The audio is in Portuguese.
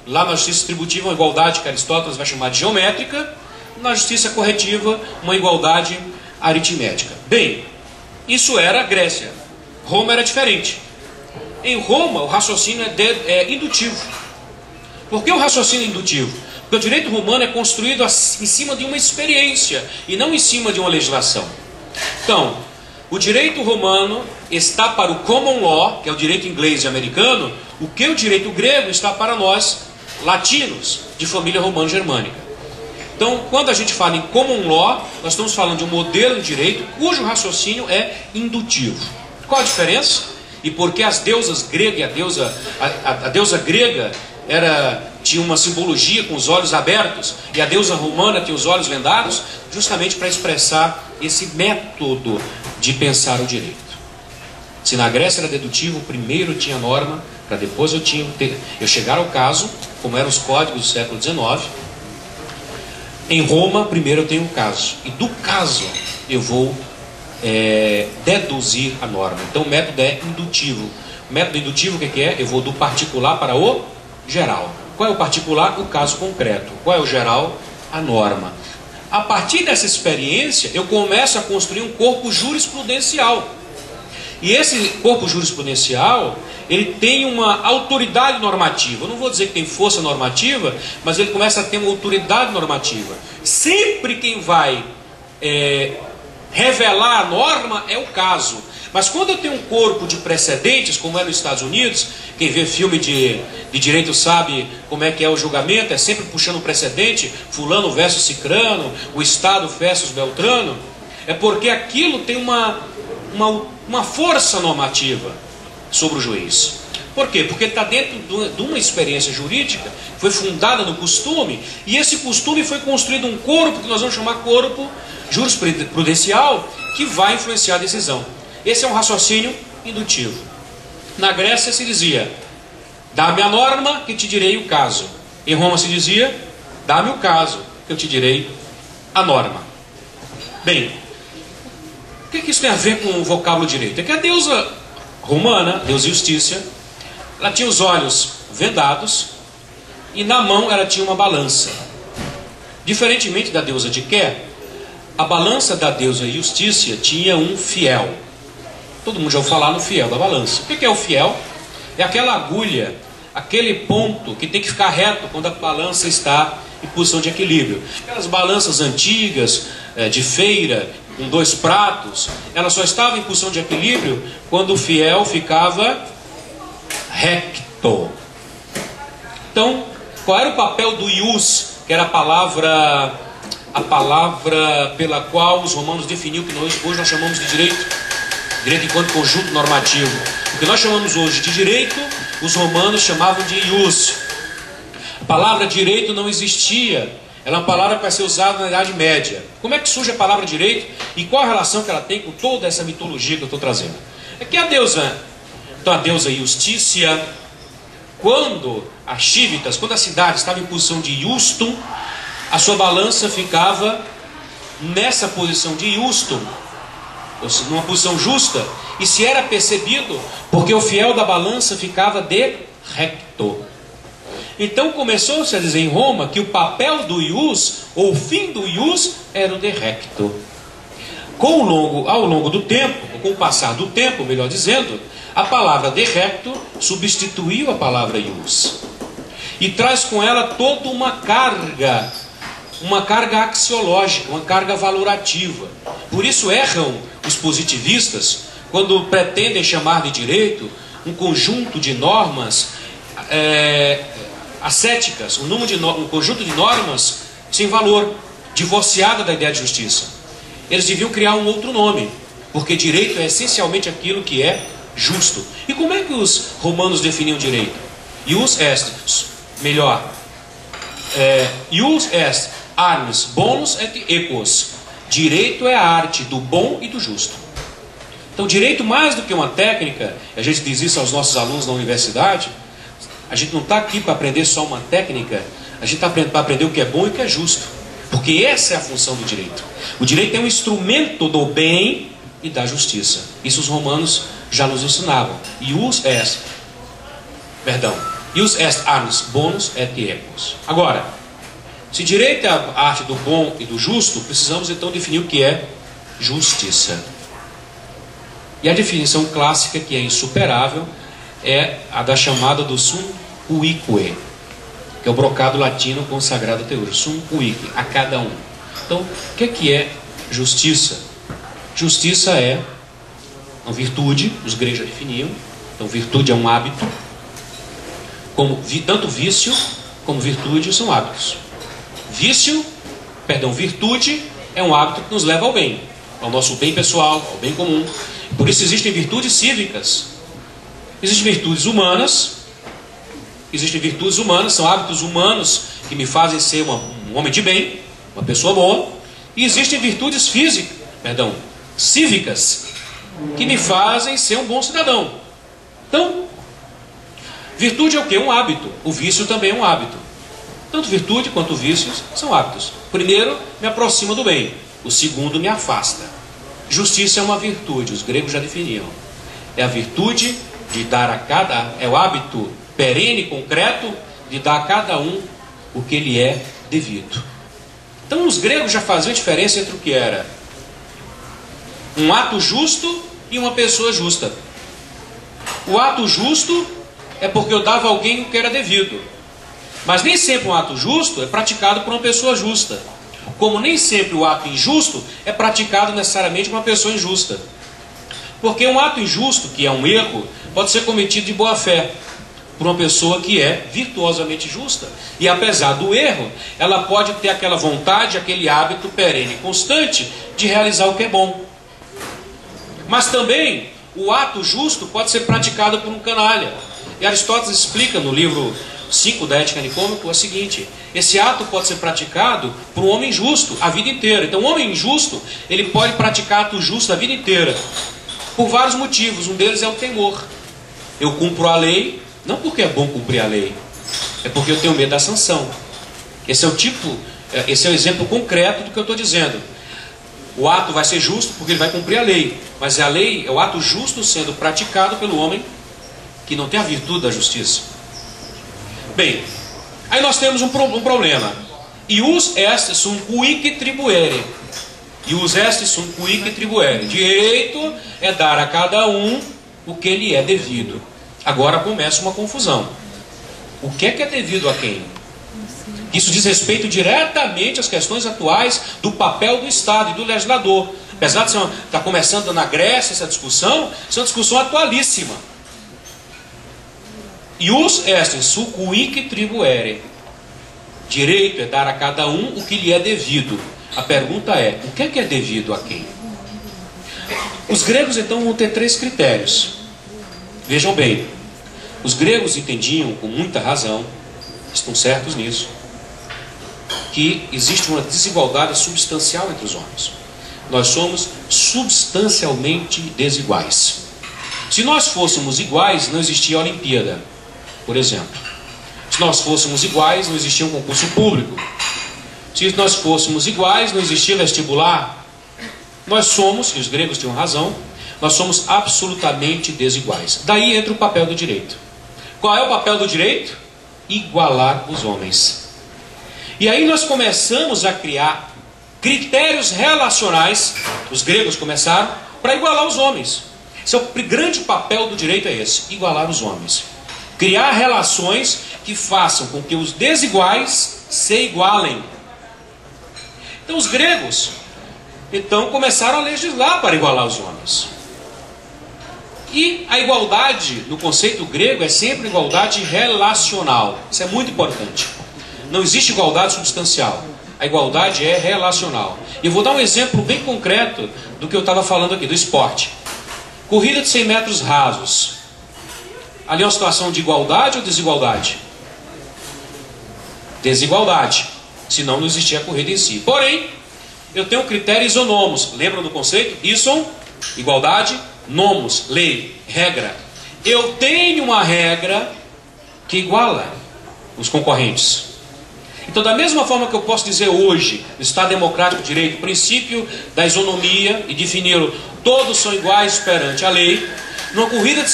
Lá na justiça distributiva, uma igualdade que Aristóteles vai chamar de geométrica. Na justiça corretiva, uma igualdade aritmética. Bem, isso era a Grécia. Roma era diferente. Em Roma, o raciocínio é indutivo. Por que o raciocínio é indutivo? Porque o direito romano é construído em cima de uma experiência e não em cima de uma legislação. Então, o direito romano está para o common law, que é o direito inglês e americano, o que o direito grego está para nós, latinos, de família romano-germânica. Então, quando a gente fala em common law, nós estamos falando de um modelo de direito cujo raciocínio é indutivo. Qual a diferença? E por que as deusas gregas e a deusa grega tinha uma simbologia com os olhos abertos e a deusa romana tinha os olhos vendados, justamente para expressar esse método de pensar o direito. Se na Grécia era dedutivo, primeiro tinha norma, para depois eu chegar ao caso, como eram os códigos do século XIX. Em Roma, primeiro eu tenho um caso, e do caso eu vou deduzir a norma. Então o método é indutivo. O método indutivo, o que é? Eu vou do particular para o geral. Qual é o particular? O caso concreto. Qual é o geral? A norma. A partir dessa experiência, eu começo a construir um corpo jurisprudencial. E esse corpo jurisprudencial, ele tem uma autoridade normativa. Eu não vou dizer que tem força normativa, mas ele começa a ter uma autoridade normativa. Sempre quem vai revelar a norma é o caso. Mas quando eu tenho um corpo de precedentes, como é nos Estados Unidos, quem vê filme de direito sabe como é que é o julgamento, é sempre puxando um precedente, fulano versus cicrano, o Estado versus Beltrano, é porque aquilo tem uma força normativa sobre o juiz. Por quê? Porque está dentro de uma experiência jurídica, foi fundada no costume, e esse costume foi construído um corpo, que nós vamos chamar corpo jurisprudencial, que vai influenciar a decisão. Esse é um raciocínio indutivo. Na Grécia se dizia, dá-me a norma que te direi o caso. Em Roma se dizia, dá-me o caso que eu te direi a norma. Bem, o que isso tem a ver com o vocábulo direito? É que a deusa romana, deusa Justícia, ela tinha os olhos vendados e na mão ela tinha uma balança. Diferentemente da deusa Diké, a balança da deusa Justícia tinha um fiel. Todo mundo já ouviu falar no fiel da balança. O que é o fiel? É aquela agulha, aquele ponto que tem que ficar reto quando a balança está em posição de equilíbrio. Aquelas balanças antigas, de feira, com 2 pratos, ela só estava em posição de equilíbrio quando o fiel ficava recto. Então, qual era o papel do ius, que era a palavra pela qual os romanos definiam o que hoje nós chamamos de direito? Direito enquanto conjunto normativo. O que nós chamamos hoje de direito, os romanos chamavam de ius. A palavra direito não existia. Ela é uma palavra que vai ser usada na Idade Média. Como é que surge a palavra direito e qual a relação que ela tem com toda essa mitologia que eu estou trazendo? É que a deusa Justícia, quando as Cívitas, quando a cidade estava em posição de Justum, a sua balança ficava nessa posição de Justum, numa posição justa, e se era percebido porque o fiel da balança ficava de recto. Então começou-se a dizer em Roma que o papel do ius, ou o fim do ius, era o de recto. Ao longo do tempo, ou com o passar do tempo, melhor dizendo, a palavra de recto substituiu a palavra ius e traz com ela toda uma carga axiológica, uma carga valorativa. Por isso erram os positivistas quando pretendem chamar de direito um conjunto de normas ascéticas, um conjunto de normas sem valor, divorciada da ideia de justiça. Eles deviam criar um outro nome, porque direito é essencialmente aquilo que é justo. E como é que os romanos definiam direito? Ius est, ius est armis bonus et equus. Direito é a arte do bom e do justo. Então, direito, mais do que uma técnica, a gente diz isso aos nossos alunos na universidade, a gente não está aqui para aprender só uma técnica, a gente está para aprender o que é bom e o que é justo. Porque essa é a função do direito. O direito é um instrumento do bem e da justiça. Isso os romanos já nos ensinavam. Ius est armis bonus et equus. Agora, se direito é a arte do bom e do justo, precisamos então definir o que é justiça. E a definição clássica, que é insuperável, é a da chamada do sum cuique, que é o brocado latino consagrado até hoje. Sum cuique, a cada um. Então, o que é justiça? Justiça é uma virtude, os gregos já definiam. Então, virtude é um hábito. Tanto vício como virtude são hábitos. Virtude é um hábito que nos leva ao bem, ao nosso bem pessoal, ao bem comum. Por isso existem virtudes cívicas. Existem virtudes humanas. São hábitos humanos que me fazem ser um homem de bem, uma pessoa boa. E existem virtudes cívicas, que me fazem ser um bom cidadão. Então, virtude é o quê? Um hábito. O vício também é um hábito. Tanto virtude quanto vícios são hábitos. O primeiro me aproxima do bem, o segundo me afasta. Justiça é uma virtude, os gregos já definiam. É a virtude de dar a cada... É o hábito perene, concreto, de dar a cada um o que lhe é devido. Então os gregos já faziam a diferença entre o que era um ato justo e uma pessoa justa. O ato justo é porque eu dava a alguém o que era devido. Mas nem sempre um ato justo é praticado por uma pessoa justa. Como nem sempre o ato injusto é praticado necessariamente por uma pessoa injusta. Porque um ato injusto, que é um erro, pode ser cometido de boa fé por uma pessoa que é virtuosamente justa. E apesar do erro, ela pode ter aquela vontade, aquele hábito perene e constante de realizar o que é bom. Mas também o ato justo pode ser praticado por um canalha. E Aristóteles explica no livro 5 da Ética Nicômaco o seguinte: esse ato pode ser praticado por um homem justo a vida inteira. Então, um homem injusto, ele pode praticar ato justo a vida inteira, por vários motivos. Um deles é o temor. Eu cumpro a lei, não porque é bom cumprir a lei, é porque eu tenho medo da sanção. Esse é o exemplo concreto do que eu estou dizendo. O ato vai ser justo porque ele vai cumprir a lei, mas a lei é o ato justo sendo praticado pelo homem que não tem a virtude da justiça. Bem, aí nós temos um problema. Ius est sum cuique tribuere. Ius est sum cuique tribuere. Direito é dar a cada um o que lhe é devido. Agora começa uma confusão. O que é devido a quem? Isso diz respeito diretamente às questões atuais do papel do Estado e do legislador. Apesar de estar começando na Grécia essa discussão, isso é uma discussão atualíssima. Ius est sum cuique tribuere. Direito é dar a cada um o que lhe é devido. A pergunta é, o que é devido a quem? Os gregos então vão ter 3 critérios. Vejam bem, os gregos entendiam com muita razão, estão certos nisso, que existe uma desigualdade substancial entre os homens. Nós somos substancialmente desiguais. Se nós fôssemos iguais, não existia Olimpíada, por exemplo. Se nós fôssemos iguais, não existia um concurso público. Se nós fôssemos iguais, não existia vestibular. Nós somos, e os gregos tinham razão, nós somos absolutamente desiguais. Daí entra o papel do direito. Qual é o papel do direito? Igualar os homens. E aí nós começamos a criar critérios relacionais, os gregos começaram, para igualar os homens. Esse é o grande papel do direito, é esse, igualar os homens. Criar relações que façam com que os desiguais se igualem. Então os gregos começaram a legislar para igualar os homens. E a igualdade, no conceito grego, é sempre igualdade relacional. Isso é muito importante. Não existe igualdade substancial. A igualdade é relacional. E eu vou dar um exemplo bem concreto do que eu estava falando aqui, do esporte. Corrida de 100 metros rasos. Ali é uma situação de igualdade ou desigualdade? Desigualdade. Senão não existia a corrida em si. Porém, eu tenho um critério isonomos. Lembram do conceito? Ison, igualdade, nomos, lei, regra. Eu tenho uma regra que iguala os concorrentes. Então, da mesma forma que eu posso dizer hoje, no Estado Democrático de Direito, o princípio da isonomia e definir todos são iguais perante a lei, numa corrida de